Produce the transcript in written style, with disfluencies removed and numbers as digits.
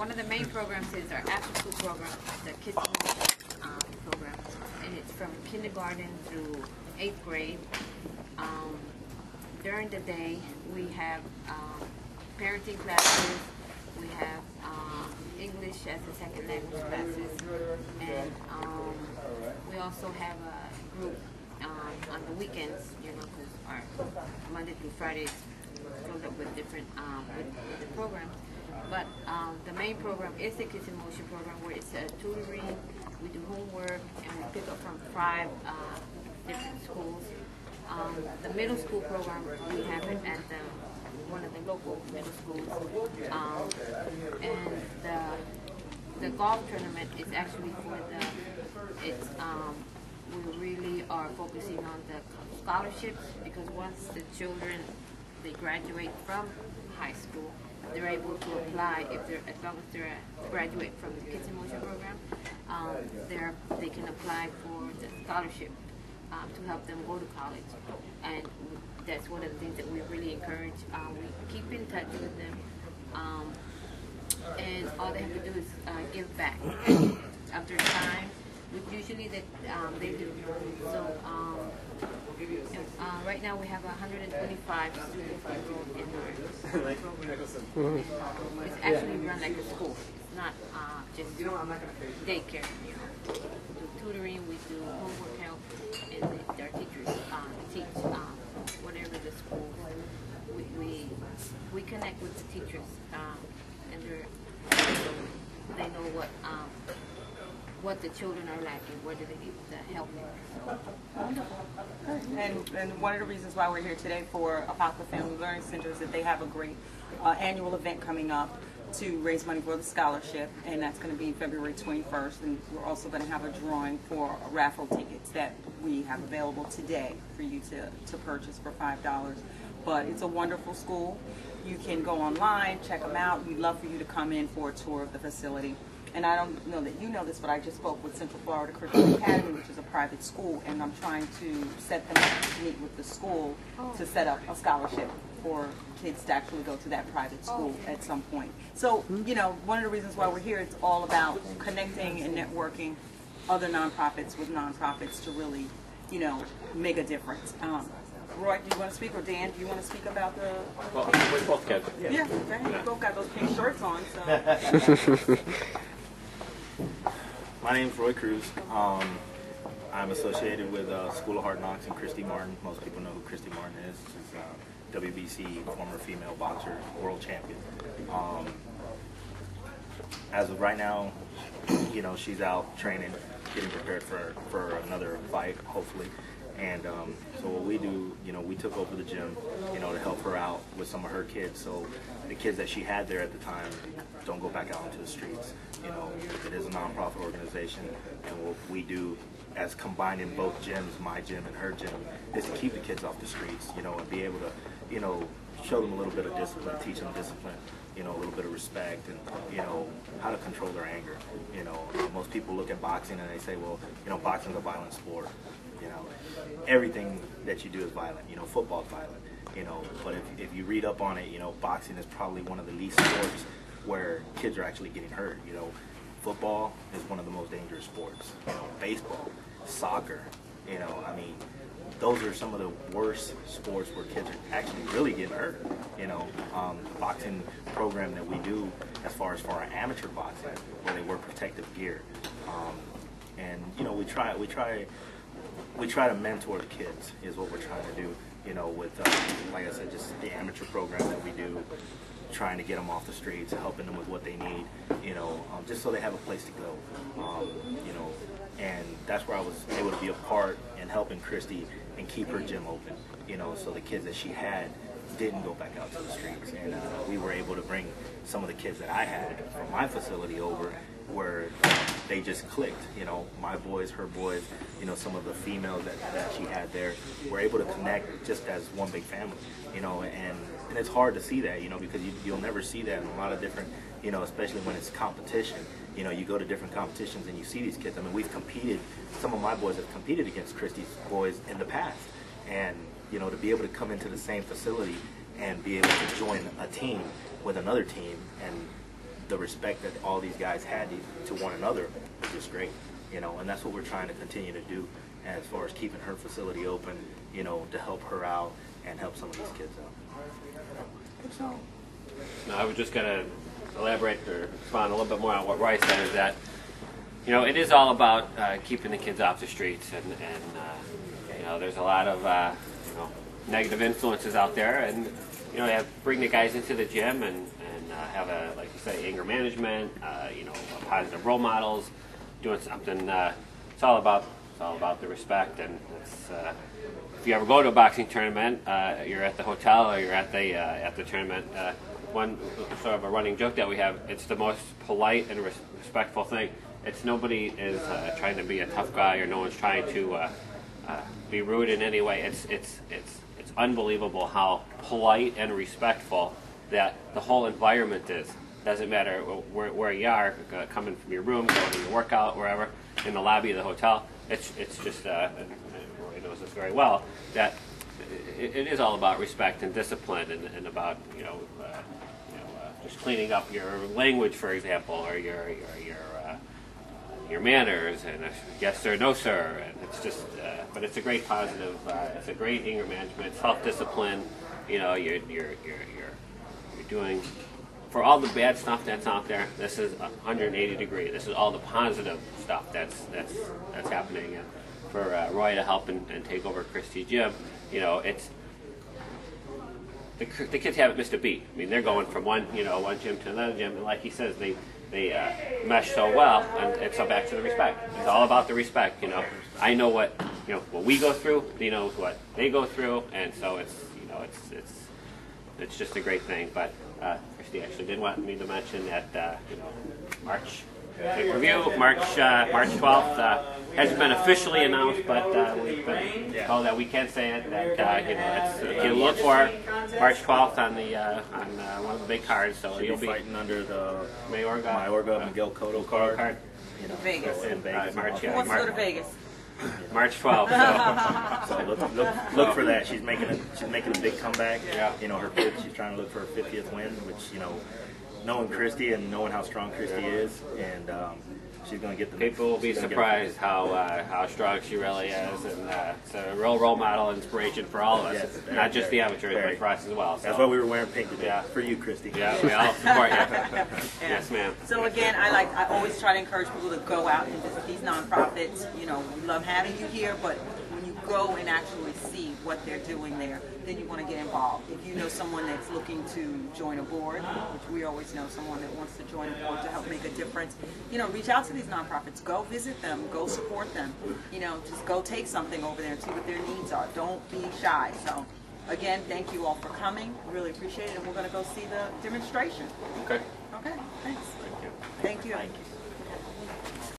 One of the main programs is our after-school program, the Kids program, and it's from kindergarten through 8th grade. During the day, we have parenting classes, we have English as a second language classes, and we also have a group on the weekends, you know, because our Monday through Fridays goes up with different with the programs. But the main program is the Kids in Motion program, where it's tutoring, we do homework, and we pick up from 5 different schools. The middle school program, we have it at one of the local middle schools. And the golf tournament is actually for we really are focusing on the scholarships, because once the children, they graduate from high school, they're able to apply, as long as they're a graduate from the Kids in Motion program, they can apply for the scholarship to help them go to college. And that's one of the things that we really encourage. We keep in touch with them, and all they have to do is give back of their time, which usually they do. So right now we have 125 students enrolled in our program. It's actually run like a school. It's not just daycare. You know, we do tutoring, we do homework help, and our teachers teach whatever the school. We connect with the teachers, and they know what the children are lacking, where do they need the help. And one of the reasons why we're here today for Apopka Family Learning Center is that they have a great annual event coming up to raise money for the scholarship, and that's going to be February 21st. And we're also going to have a drawing for raffle tickets that we have available today for you to purchase for $5. But it's a wonderful school. You can go online, check them out. We'd love for you to come in for a tour of the facility. And I don't know that you know this, but I just spoke with Central Florida Christian Academy, which is a private school, and I'm trying to set them up to meet with the school to set up a scholarship for kids to actually go to that private school at some point. So, you know, one of the reasons why we're here, it's all about connecting and networking other nonprofits with nonprofits to really, you know, make a difference. Roy, do you want to speak, or Dan, do you want to speak about the... Well, we both got... Yeah, you both got those pink shirts on, so... My name's Roy Cruz. I'm associated with School of Hard Knocks and Christy Martin. Most people know who Christy Martin is. She's WBC former female boxer, world champion. As of right now, you know, she's out training, getting prepared for another fight, hopefully. And so what we do, you know, we took over the gym, you know, to help her out with some of her kids. So the kids that she had there at the time don't go back out into the streets. You know, it is a nonprofit organization, and what we do as combining both gyms, my gym and her gym, is to keep the kids off the streets, you know, and be able to, you know, show them a little bit of discipline, teach them discipline, you know, a little bit of respect, and, you know, how to control their anger. You know, most people look at boxing and they say, well, you know, boxing's a violent sport. You know, everything that you do is violent. You know, football's violent. You know, but if you read up on it, you know, boxing is probably one of the least sports where kids are actually getting hurt. You know, football is one of the most dangerous sports. You know, baseball, soccer. You know, I mean, those are some of the worst sports where kids are actually really getting hurt. You know, the boxing program that we do, as far as for our amateur boxing, where they wear protective gear, and you know, we try to mentor the kids, is what we're trying to do, you know, with, like I said, just the amateur program that we do, trying to get them off the streets, helping them with what they need, you know, just so they have a place to go, you know, and that's where I was able to be a part in helping Christy and keep her gym open, you know, so the kids that she had didn't go back out to the streets, and we were able to bring some of the kids that I had from my facility over, where they just clicked, you know, my boys, her boys, you know, some of the females that she had there were able to connect just as one big family, you know, and it's hard to see that, you know, because you'll never see that in a lot of different, you know, especially when it's competition. You know, you go to different competitions and you see these kids. I mean, we've competed, some of my boys have competed against Christy's boys in the past, and, you know, to be able to come into the same facility and be able to join a team with another team and the respect that all these guys had to one another was just great, you know, and that's what we're trying to continue to do as far as keeping her facility open, you know, to help her out and help some of these kids out. No, I was just going to elaborate or expand a little bit more on what Roy said, is that, you know, it is all about keeping the kids off the streets, and you know, there's a lot of you know, negative influences out there, and you know, bring the guys into the gym and have a, like you say, anger management, you know, positive role models, doing something. It's all about the respect, and it's, if you ever go to a boxing tournament, you're at the hotel or you're at the tournament. One sort of a running joke that we have, it's the most polite and respectful thing. It's nobody is trying to be a tough guy, or no one's trying to be rude in any way. It's unbelievable how polite and respectful that the whole environment is. Doesn't matter where you are, coming from your room, going to your workout, wherever, in the lobby of the hotel. It's just, and Roy knows this very well, that it is all about respect and discipline, and about, you know, just cleaning up your language, for example, or your manners, and yes sir, no sir, and it's just, but it's a great positive. It's a great anger management, self-discipline. You know, you're doing, for all the bad stuff that's out there, this is 180 degree. This is all the positive stuff that's happening. And for Roy to help and take over Christy's gym, you know, it's the kids haven't missed a beat. I mean, they're going from one gym to another gym, and like he says, they mesh so well, and it's so back to the respect. It's all about the respect. You know, I know what we go through. He knows what they go through, and so it's, you know, it's just a great thing. But Christy actually did want me to mention that you know, March review, March 12th hasn't been officially announced, but we've been told that we can say it. That you know, it's, you look for March 12th on one of the big cards. So you'll be fighting under the Mayorga Miguel Cotto card. You know, Vegas. So in Vegas. March, Who wants to go to Vegas? March 12th. So look for that. She's making a big comeback. Yeah. You know, she's trying to look for her 50th win, which, you know, knowing Christy and knowing how strong Christy is, and she's going to get the. People will be surprised how strong she really is, and it's a real role model, inspiration for all of us, Yes, not just the very, amateurs, very. but for us as well. So. That's why we were wearing pink today. Yeah. For you, Christy. Yeah, we all support you. Yes, ma'am. So again, I always try to encourage people to go out and visit these nonprofits. You know, we love having you here, but when you go and actually see what they're doing there, then you want to get involved. If you know someone that's looking to join a board, which we always know someone that wants to join a board to help make a difference, you know, reach out to these nonprofits. Go visit them. Go support them. You know, just go take something over there and see what their needs are. Don't be shy. So, again, thank you all for coming. Really appreciate it. And we're going to go see the demonstration. Okay. Okay, thanks. Thank you. Thank you. Thank you.